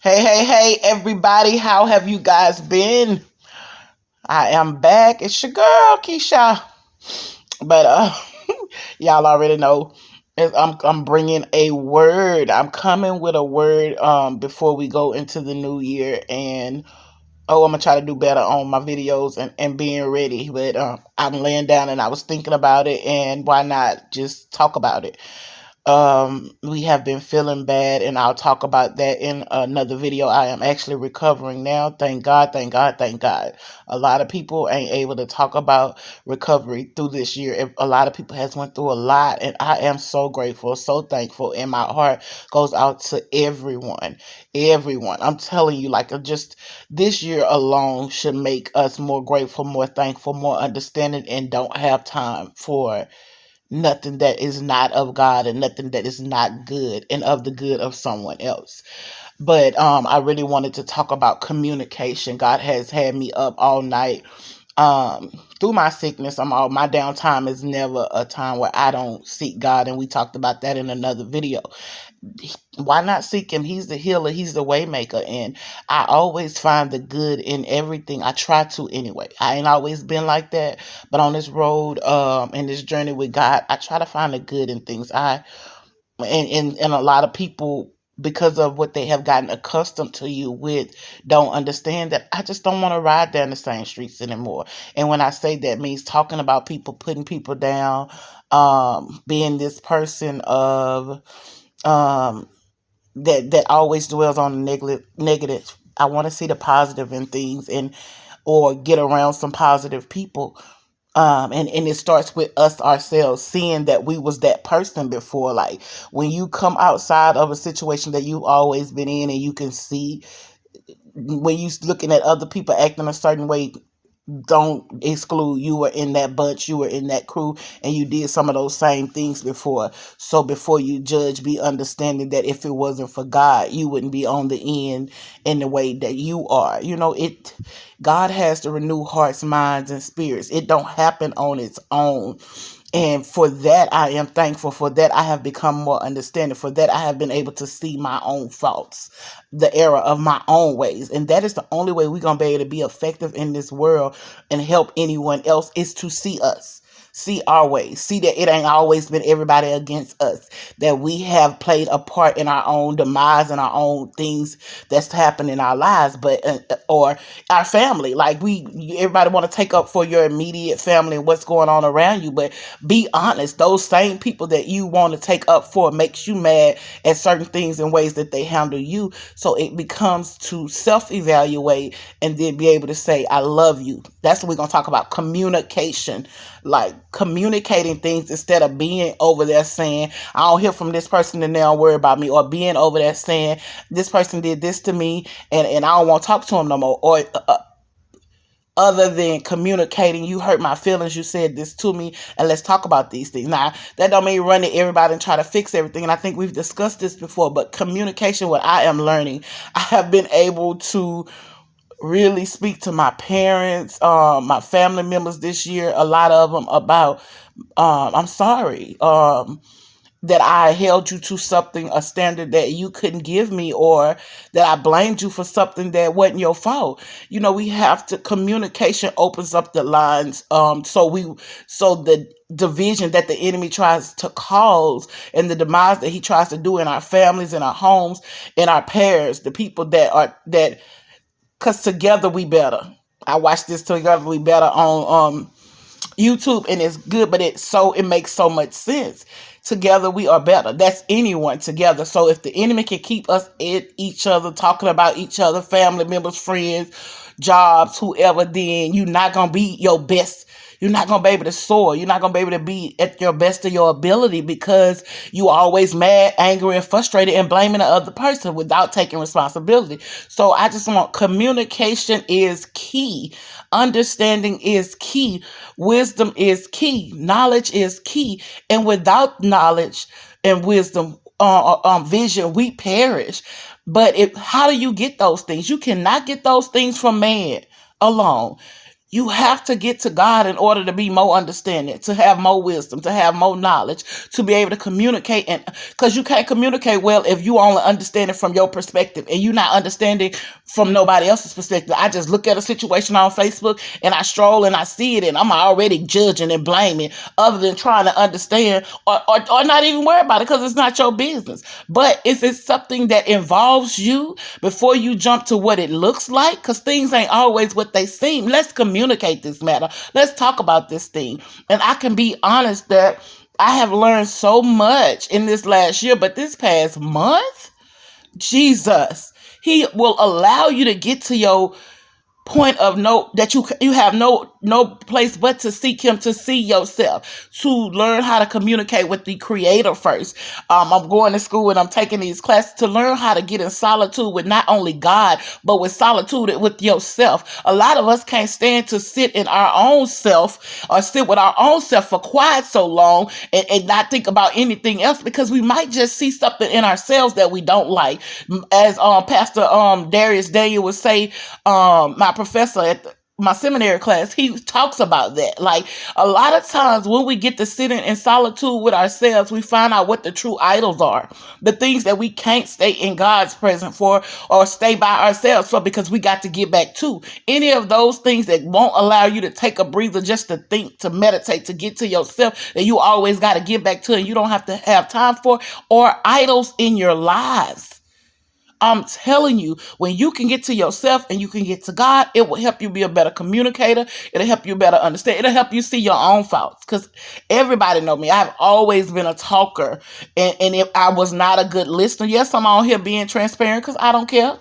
Hey, everybody. How have you guys been? I am back. It's your girl, Keisha. But y'all already know I'm bringing a word. I'm coming with a word before we go into the new year. And I'm going to try to do better on my videos and being ready. But I'm laying down and I was thinking about it. And why not just talk about it? We have been feeling bad, and I'll talk about that in another video. I am actually recovering now. Thank God, thank God, thank God. A lot of people ain't able to talk about recovery through this year. A lot of people has went through a lot, and I am so grateful, so thankful, and my heart goes out to everyone. Everyone. I'm telling you, like, just this year alone should make us more grateful, more thankful, more understanding, and don't have time for nothing that is not of God and nothing that is not good and of the good of someone else. But I really wanted to talk about communication. God has had me up all night through my sickness. My downtime is never a time where I don't seek God, and we talked about that in another video. Why not seek him? He's the healer, he's the waymaker, and I always find the good in everything. I try to anyway. I ain't always been like that, but on this road, in this journey with God, I try to find the good in things. And a lot of people, because of what they have gotten accustomed to you with, don't understand that I just don't want to ride down the same streets anymore. And when I say that, means talking about people, putting people down, being this person of um that always dwells on the negative. I want to see the positive in things, and or get around some positive people. And it starts with us ourselves, seeing that we was that person before. Like, when you come outside of a situation that you've always been in, and you can see when you looking at other people acting a certain way, don't exclude you were in that bunch, you were in that crew, and you did some of those same things before. So before you judge, be understanding that if it wasn't for God, you wouldn't be on the end in the way that you are. God has to renew hearts, minds, and spirits. It don't happen on its own. And for that, I am thankful. For that, I have become more understanding. For that, I have been able to see my own faults, the error of my own ways. And that is the only way we're going to be able to be effective in this world and help anyone else, is to see us. See our ways. See that it ain't always been everybody against us. That we have played a part in our own demise and our own things that's happened in our lives, but or our family. Like, everybody want to take up for your immediate family and what's going on around you, but be honest. Those same people that you want to take up for makes you mad at certain things and ways that they handle you. So it becomes to self-evaluate and then be able to say, I love you. That's what we're going to talk about. Communication. Like, communicating things instead of being over there saying, I don't hear from this person and they don't worry about me, or being over there saying, this person did this to me and I don't want to talk to him no more, or other than communicating, you hurt my feelings, you said this to me, and let's talk about these things. Now, that don't mean run to everybody and try to fix everything, and I think we've discussed this before, but communication, what I am learning, I have been able to really speak to my parents, my family members this year, a lot of them, about, I'm sorry, that I held you to something, a standard that you couldn't give me, or that I blamed you for something that wasn't your fault. We have to, communication opens up the lines, so the division that the enemy tries to cause, and the demise that he tries to do in our families, in our homes, in our pairs, the people because together we better. I watched this Together We Better on YouTube, and it's good, but it makes so much sense. Together we are better. That's anyone together. So if the enemy can keep us at each other, talking about each other, family members, friends, jobs, whoever, then you're not gonna be your best. You're not gonna be able to soar. You're not gonna be able to be at your best of your ability, because you are always mad, angry, and frustrated, and blaming the other person without taking responsibility. So I just want, communication is key. Understanding is key. Wisdom is key. Knowledge is key. And without knowledge and wisdom, vision, we perish. But how do you get those things? You cannot get those things from man alone. You have to get to God in order to be more understanding, to have more wisdom, to have more knowledge, to be able to communicate. And because you can't communicate well if you only understand it from your perspective and you're not understanding from nobody else's perspective. I just look at a situation on Facebook and I stroll and I see it and I'm already judging and blaming other than trying to understand or not even worry about it because it's not your business. But if it's something that involves you, before you jump to what it looks like, because things ain't always what they seem, let's communicate this matter. Let's talk about this thing. And I can be honest that I have learned so much in this last year, but this past month, Jesus, he will allow you to get to your point of no, that you have no place but to seek him, to see yourself, to learn how to communicate with the creator first. I'm going to school and I'm taking these classes to learn how to get in solitude with not only God but with solitude with yourself. A lot of us can't stand to sit in our own self or sit with our own self for quiet so long and not think about anything else because we might just see something in ourselves that we don't like. As Pastor Darius Daniel would say, my professor at my seminary class, he talks about that. Like a lot of times when we get to sitting in solitude with ourselves, we find out what the true idols are, the things that we can't stay in God's presence for or stay by ourselves for because we got to get back to. Any of those things that won't allow you to take a breather just to think, to meditate, to get to yourself that you always got to get back to and you don't have to have time for, or idols in your lives. I'm telling you, when you can get to yourself and you can get to God, it will help you be a better communicator. It'll help you better understand. It'll help you see your own faults. Because everybody know me. I've always been a talker. And if I was not a good listener, yes, I'm on here being transparent because I don't care.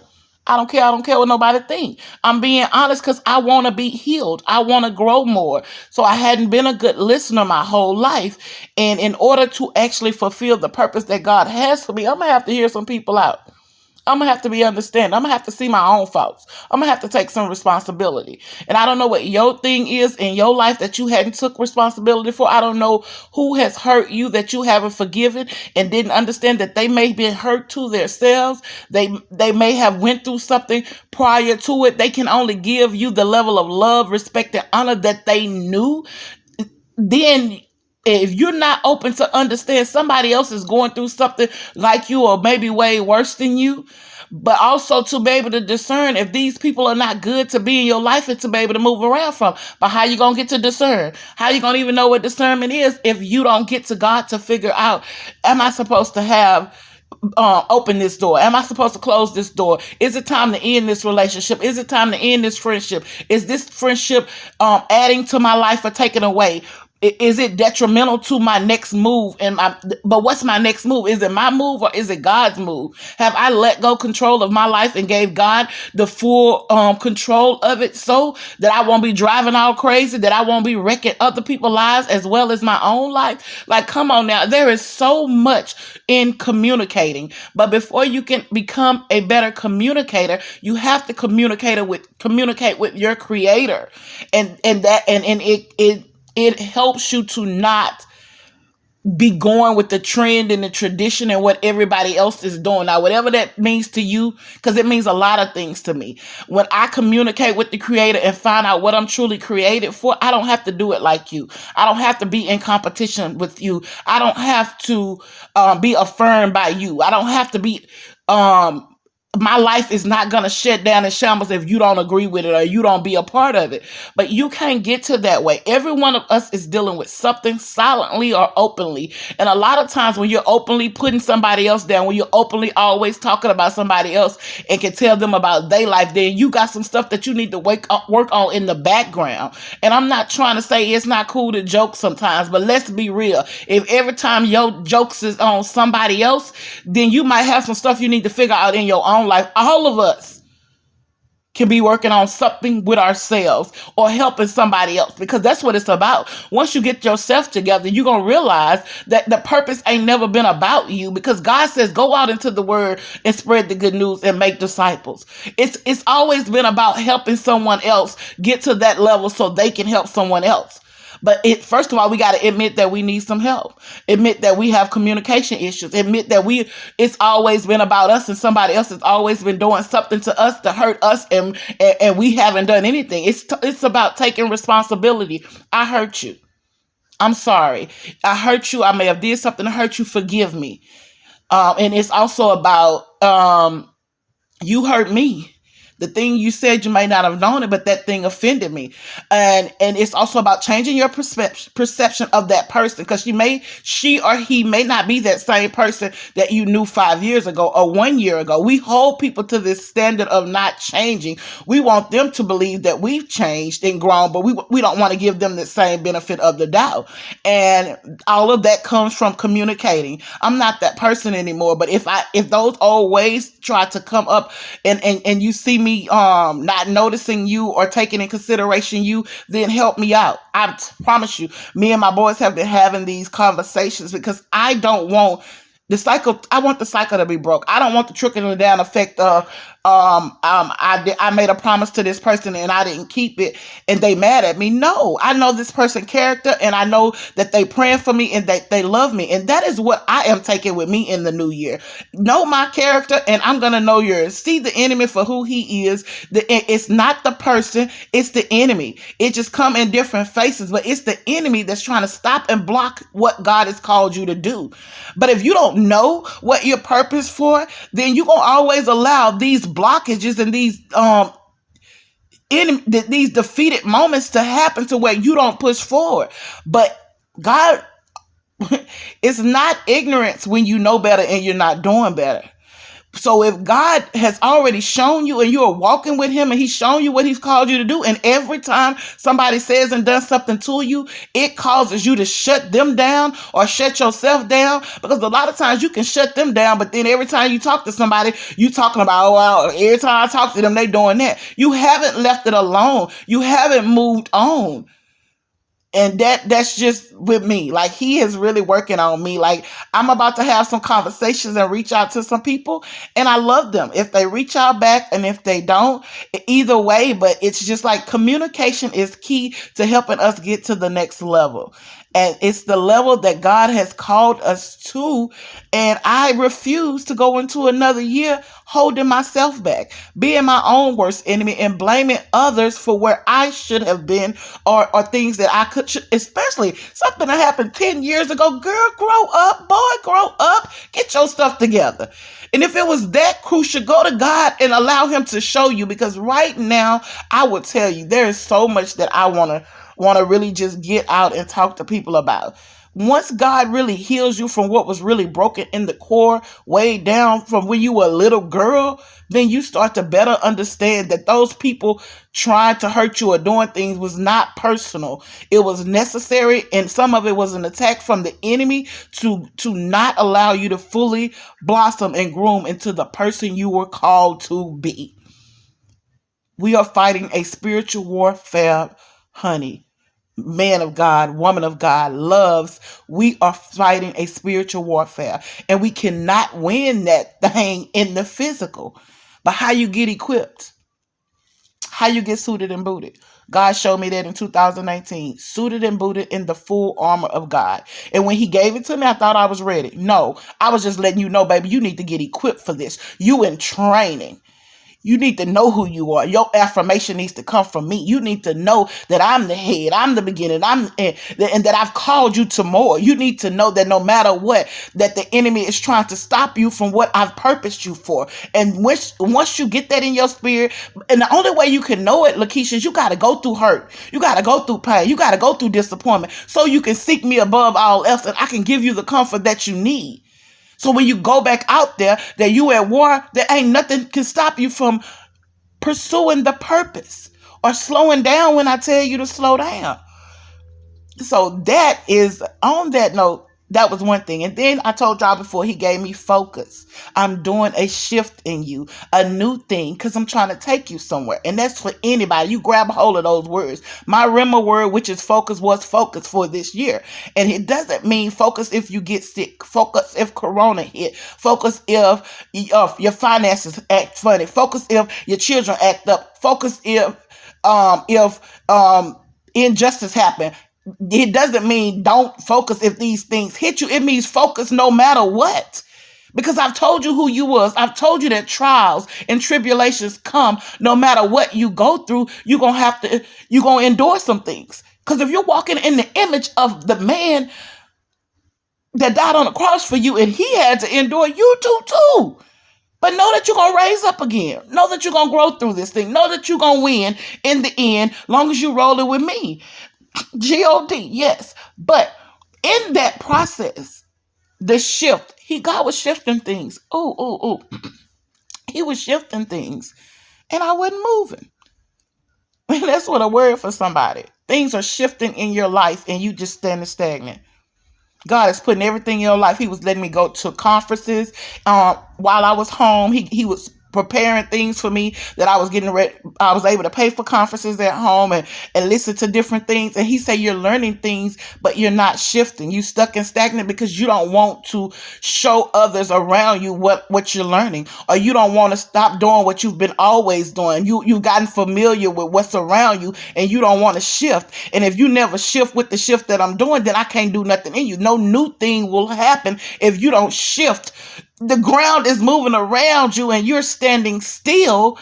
I don't care. I don't care what nobody think. I'm being honest because I want to be healed. I want to grow more. So I hadn't been a good listener my whole life. And in order to actually fulfill the purpose that God has for me, I'm going to have to hear some people out. I'm going to have to be understanding. I'm going to have to see my own faults. I'm going to have to take some responsibility. And I don't know what your thing is in your life that you hadn't took responsibility for. I don't know who has hurt you that you haven't forgiven and didn't understand that they may be hurt to themselves. They may have went through something prior to it. They can only give you the level of love, respect, and honor that they knew. Then if you're not open to understand somebody else is going through something like you or maybe way worse than you, but also to be able to discern if these people are not good to be in your life and to be able to move around from. But how you going to get to discern? How you going to even know what discernment is if you don't get to God to figure out, am I supposed to have open this door? Am I supposed to close this door? Is it time to end this relationship? Is it time to end this friendship? Is this friendship adding to my life or taking away? Is it detrimental to my next move? But what's my next move? Is it my move or is it God's move? Have I let go control of my life and gave God the full control of it so that I won't be driving all crazy, that I won't be wrecking other people's lives as well as my own life? Like, come on now. There is so much in communicating. But before you can become a better communicator, you have to communicate with your creator. And it helps you to not be going with the trend and the tradition and what everybody else is doing. Now, whatever that means to you, because it means a lot of things to me. When I communicate with the creator and find out what I'm truly created for, I don't have to do it like you. I don't have to be in competition with you. I don't have to be affirmed by you. I don't have to be... my life is not going to shut down in shambles if you don't agree with it or you don't be a part of it. But you can't get to that way. Every one of us is dealing with something silently or openly. And a lot of times when you're openly putting somebody else down, when you're openly always talking about somebody else and can tell them about their life, then you got some stuff that you need to work on in the background. And I'm not trying to say it's not cool to joke sometimes, but let's be real. If every time your jokes is on somebody else, then you might have some stuff you need to figure out in your own life. All of us can be working on something with ourselves or helping somebody else, because that's what it's about. Once you get yourself together, you're going to realize that the purpose ain't never been about you, because God says, go out into the word and spread the good news and make disciples. It's always been about helping someone else get to that level so they can help someone else. But first of all, we got to admit that we need some help. Admit that we have communication issues. Admit that it's always been about us, and somebody else has always been doing something to us to hurt us, and we haven't done anything. It's about taking responsibility. I hurt you. I'm sorry. I hurt you. I may have did something to hurt you. Forgive me. And it's also about you hurt me. The thing you said, you may not have known it, but that thing offended me. And it's also about changing your perception of that person, because she or he may not be that same person that you knew 5 years ago or 1 year ago. We hold people to this standard of not changing. We want them to believe that we've changed and grown, but we don't want to give them the same benefit of the doubt. And all of that comes from communicating. I'm not that person anymore, but if those old ways try to come up and you see me not noticing you or taking in consideration you, then help me out. I promise you, me and my boys have been having these conversations, because I don't want the cycle. I want the cycle to be broke. I don't want the trickling down effect of I made a promise to this person and I didn't keep it and they mad at me. No, I know this person's character, and I know that they praying for me and that they love me, and that is what I am taking with me in the new year. Know my character, and I'm gonna know yours. See the enemy for who he is. It's not the person, it's the enemy. It just come in different faces, but it's the enemy that's trying to stop and block what God has called you to do. But if you don't know what your purpose for, then you're gonna always allow these blockages and these defeated moments to happen to where you don't push forward. But God, it's not ignorance when you know better and you're not doing better. So if God has already shown you and you are walking with him and he's shown you what he's called you to do, and every time somebody says and does something to you, it causes you to shut them down or shut yourself down, because a lot of times you can shut them down, but then every time you talk to somebody, you talking about, oh, well, every time I talk to them, they doing that. You haven't left it alone. You haven't moved on. And that's just with me. Like, he is really working on me. Like, I'm about to have some conversations and reach out to some people, and I love them if they reach out back, and if they don't, either way. But it's just like communication is key to helping us get to the next level. And it's the level that God has called us to. And I refuse to go into another year holding myself back, being my own worst enemy, and blaming others for where I should have been, or things that I could, especially something that happened 10 years ago. Girl, grow up. Boy, grow up. Get your stuff together. And if it was that crucial, go to God and allow him to show you, because right now, I would tell you, there is so much that I want to really just get out and talk to people about. Once God really heals you from what was really broken in the core, way down from when you were a little girl, then you start to better understand that those people trying to hurt you or doing things was not personal. It was necessary, and some of it was an attack from the enemy to not allow you to fully blossom and groom into the person you were called to be. We are fighting a spiritual warfare, honey. Man of God, woman of God, loves, we are fighting a spiritual warfare, and we cannot win that thing in the physical. But how you get equipped, how you get suited and booted. God showed me that in 2019, suited and booted in the full armor of God. And when he gave it to me, I thought I was ready. No, I was just letting you know, baby, you need to get equipped for this. You in training. You need to know who you are. Your affirmation needs to come from me. You need to know that I'm the head, I'm the beginning, and that I've called you to more. You need to know that no matter what, that the enemy is trying to stop you from what I've purposed you for. And once you get that in your spirit, and the only way you can know it, Lakeisha, is you got to go through hurt. You got to go through pain. You got to go through disappointment, so you can seek me above all else, and I can give you the comfort that you need. So when you go back out there, that you at war, there ain't nothing can stop you from pursuing the purpose or slowing down when I tell you to slow down. So that is, on that note, that was one thing. And then I told y'all before, he gave me focus. I'm doing a shift in you, a new thing, because I'm trying to take you somewhere. And that's for anybody. You grab a hold of those words. My Rhema word, which is focus, was focus for this year. And it doesn't mean focus if you get sick. Focus if Corona hit. Focus if your finances act funny. Focus if your children act up. Focus if injustice happen. It doesn't mean don't focus if these things hit you. It means focus no matter what. Because I've told you who you was. I've told you that trials and tribulations come no matter what you go through. You're going to endure some things. Because if you're walking in the image of the man that died on the cross for you and he had to endure, you do too. But know that you're going to raise up again. Know that you're going to grow through this thing. Know that you're going to win in the end, long as you roll it with me. God, yes. But in that process, the shift, God was shifting things. Oh. He was shifting things. And I wasn't moving. And that's what a word for somebody. Things are shifting in your life and you just standing stagnant. God is putting everything in your life. He was letting me go to conferences while I was home. He was preparing things for me that I was getting ready. I was able to pay for conferences at home and listen to different things. And he said, you're learning things, but you're not shifting. You stuck and stagnant because you don't want to show others around you what you're learning, or you don't want to stop doing what you've been always doing. You've gotten familiar with what's around you and you don't want to shift. And if you never shift with the shift that I'm doing, then I can't do nothing in you. No new thing will happen if you don't shift. The ground is moving around you and you're standing still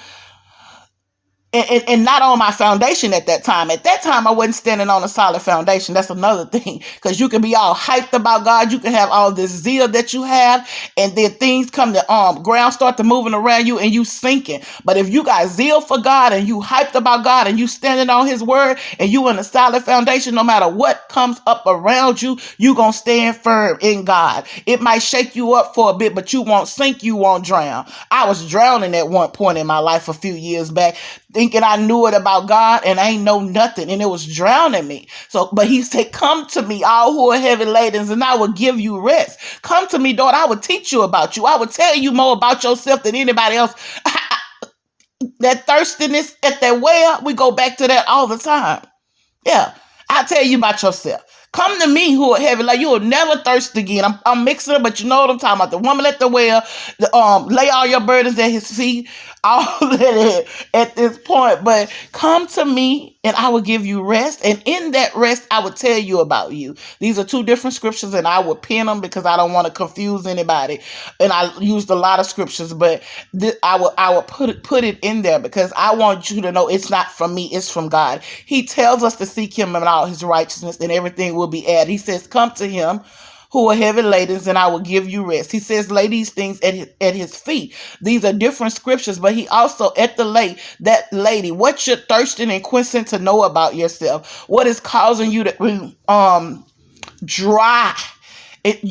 and not on my foundation at that time. At that time, I wasn't standing on a solid foundation. That's another thing. Because you can be all hyped about God. You can have all this zeal that you have. And then things come to ground start to moving around you and you sinking. But if you got zeal for God and you hyped about God and you standing on his word and you in a solid foundation, no matter what comes up around you, you going to stand firm in God. It might shake you up for a bit, but you won't sink, you won't drown. I was drowning at one point in my life a few years back, thinking I knew it about God and I ain't know nothing, and it was drowning me. So, but he said, come to me, all who are heavy laden, and I will give you rest. Come to me, daughter, I will teach you about you. I will tell you more about yourself than anybody else. That thirstiness at that well, we go back to that all the time. Yeah, I'll tell you about yourself. Come to me who are heavy, like you will never thirst again. I'm mixing it, but you know what I'm talking about. The woman at the well, lay all your burdens at his feet, all that at this point. But come to me and I will give you rest. And in that rest, I will tell you about you. These are two different scriptures and I will pin them because I don't want to confuse anybody. And I used a lot of scriptures, but I will put it in there because I want you to know it's not from me, it's from God. He tells us to seek him in all his righteousness and everything will be added. He says, come to him who are heavy laden, and I will give you rest. He says, lay these things at his feet. These are different scriptures, but he also at the that lady, what you're thirsting and quenching to know about yourself, what is causing you to dry.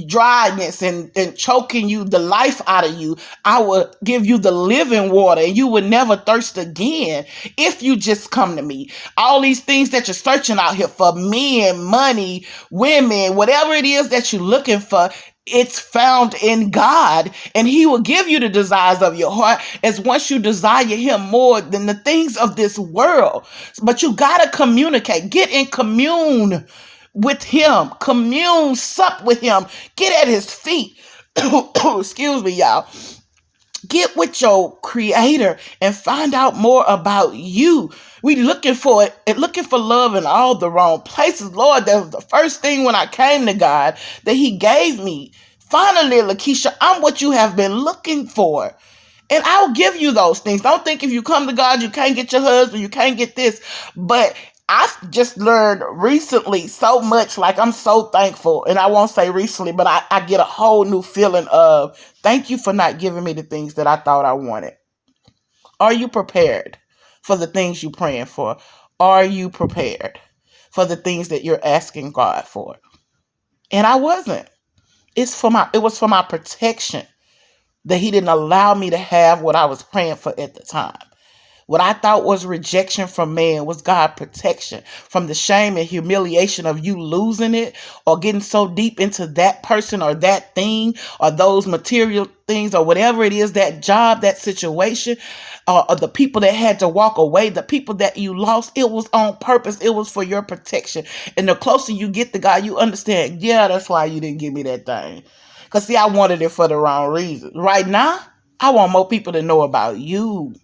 Dryness and choking you the life out of you. I will give you the living water and you will never thirst again if you just come to me. All these things that you're searching out here for, men, money, women, whatever it is that you're looking for, it's found in God, and he will give you the desires of your heart as once you desire him more than the things of this world. But you got to communicate, get in commune with him, commune, sup with him, get at his feet. Excuse me, y'all. Get with your creator and find out more about you. We looking for it, looking for love in all the wrong places. Lord, that was the first thing when I came to God that he gave me. Finally, Lakeisha, I'm what you have been looking for. And I'll give you those things. Don't think if you come to God, you can't get your husband, you can't get this. But I've just learned recently so much, like I'm so thankful. And I won't say recently, but I get a whole new feeling of thank you for not giving me the things that I thought I wanted. Are you prepared for the things you're praying for? Are you prepared for the things that you're asking God for? And I wasn't. It was for my protection that he didn't allow me to have what I was praying for at the time. What I thought was rejection from man was God protection from the shame and humiliation of you losing it or getting so deep into that person or that thing or those material things or whatever it is, that job, that situation, or the people that had to walk away, the people that you lost. It was on purpose. It was for your protection. And the closer you get to God, you understand, yeah, that's why you didn't give me that thing. Because see, I wanted it for the wrong reason. Right now, I want more people to know about you.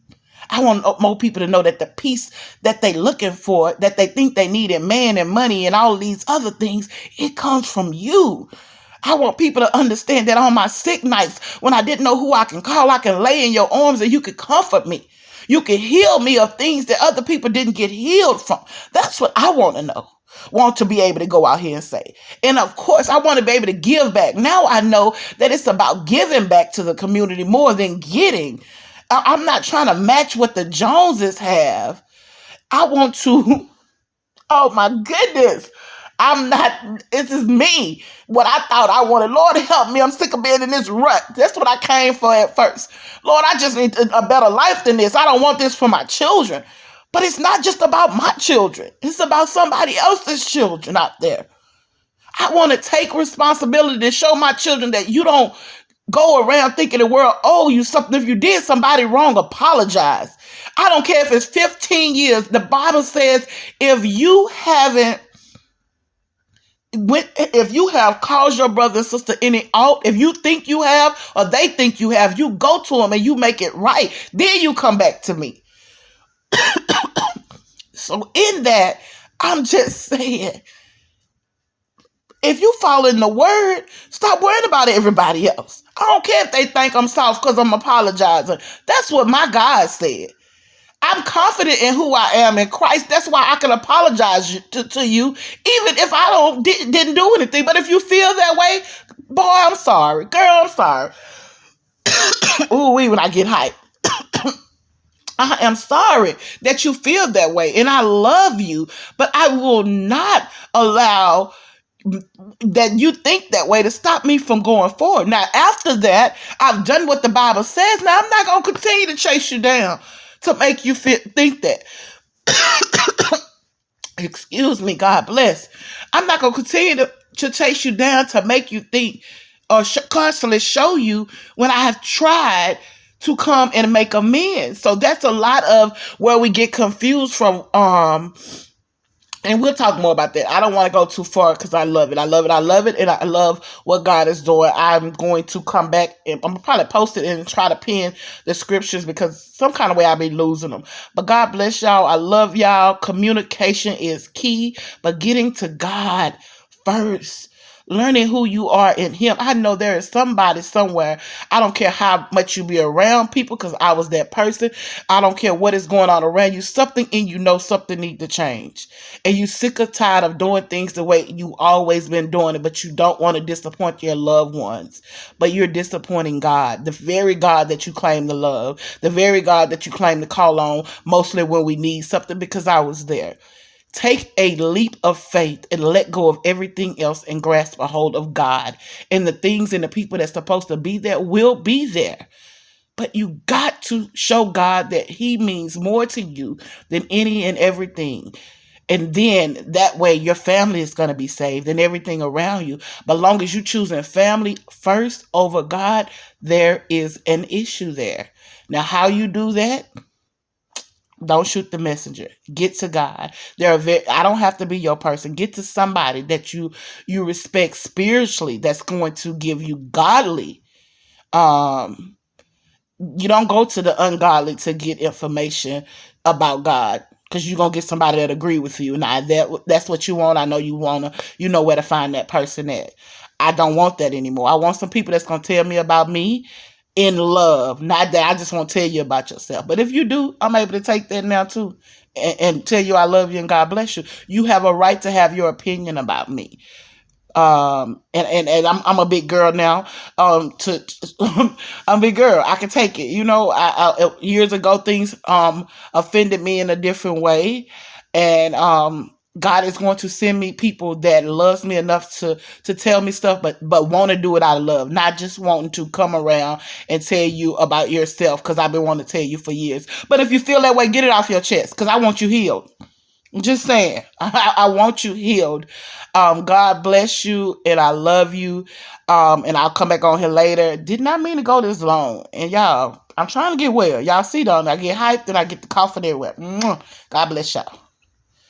I want more people to know that the peace that they looking for, that they think they need in man and money and all these other things, it comes from you. I want people to understand that on my sick nights, when I didn't know who I can call, I can lay in your arms and you can comfort me. You can heal me of things that other people didn't get healed from. That's what I want to know. Want to be able to go out here and say. And of course, I want to be able to give back. Now I know that it's about giving back to the community more than getting. I'm not trying to match what the Joneses have. I want to, oh my goodness. I'm not, this is me. What I thought I wanted. Lord help me. I'm sick of being in this rut. That's what I came for at first. Lord, I just need a better life than this. I don't want this for my children. But it's not just about my children. It's about somebody else's children out there. I want to take responsibility to show my children that you don't go around thinking the world owes you something. If you did somebody wrong, apologize. I don't care if it's 15 years. The Bible says if you have caused your brother and sister any ought, if you think you have or they think you have, you go to them and you make it right. Then you come back to me. So in that, I'm just saying, if you follow in the word, stop worrying about everybody else. I don't care if they think I'm soft because I'm apologizing. That's what my God said. I'm confident in who I am in Christ. That's why I can apologize to you, even if I didn't do anything. But if you feel that way, boy, I'm sorry. Girl, I'm sorry. Ooh, when I get hyped. I am sorry that you feel that way, and I love you, but I will not allow that you think that way to stop me from going forward. Now, after that, I've done what the Bible says. Now, I'm not going to continue to chase you down to make you think that. Excuse me, God bless. I'm not going to continue to chase you down to make you think or constantly show you when I have tried to come and make amends. So that's a lot of where we get confused from. And we'll talk more about that. I don't want to go too far because I love it. I love it. I love it. And I love what God is doing. I'm going to come back and I'm probably post it and try to pin the scriptures because some kind of way I'll be losing them. But God bless y'all. I love y'all. Communication is key, but getting to God first. Learning who you are in Him. I know there is somebody somewhere. I don't care how much you be around people because I was that person. I don't care what is going on around you. Something in you knows something needs to change. And you sick or tired of doing things the way you always been doing it, but you don't want to disappoint your loved ones. But you're disappointing God, the very God that you claim to love, the very God that you claim to call on mostly when we need something, because I was there. Take a leap of faith and let go of everything else and grasp a hold of God. And the things and the people that's supposed to be there will be there. But you got to show God that He means more to you than any and everything. And then that way your family is going to be saved and everything around you. But long as you choosing family first over God, there is an issue there. Now, how you do that? Don't shoot the messenger. Get to God. I don't have to be your person. Get to somebody that you respect spiritually that's going to give you godly. You don't go to the ungodly to get information about God because you're going to get somebody that agree with you. Now, that's what you want. I know you know where to find that person at. I don't want that anymore. I want some people that's going to tell me about me in love, not that I just want to tell you about yourself. But if you do, I'm able to take that now too and tell you I love you and God bless you. You have a right to have your opinion about me. And I'm a big girl now. I'm a big girl. I can take it. You know, I years ago things offended me in a different way, and God is going to send me people that loves me enough to tell me stuff, but want to do it out of love, not just wanting to come around and tell you about yourself because I've been wanting to tell you for years. But if you feel that way, get it off your chest because I want you healed. I'm just saying, I want you healed. God bless you, and I love you. And I'll come back on here later. Did not mean to go this long. And y'all, I'm trying to get well. Y'all see, don't I get hyped and I get the cough everywhere. God bless y'all.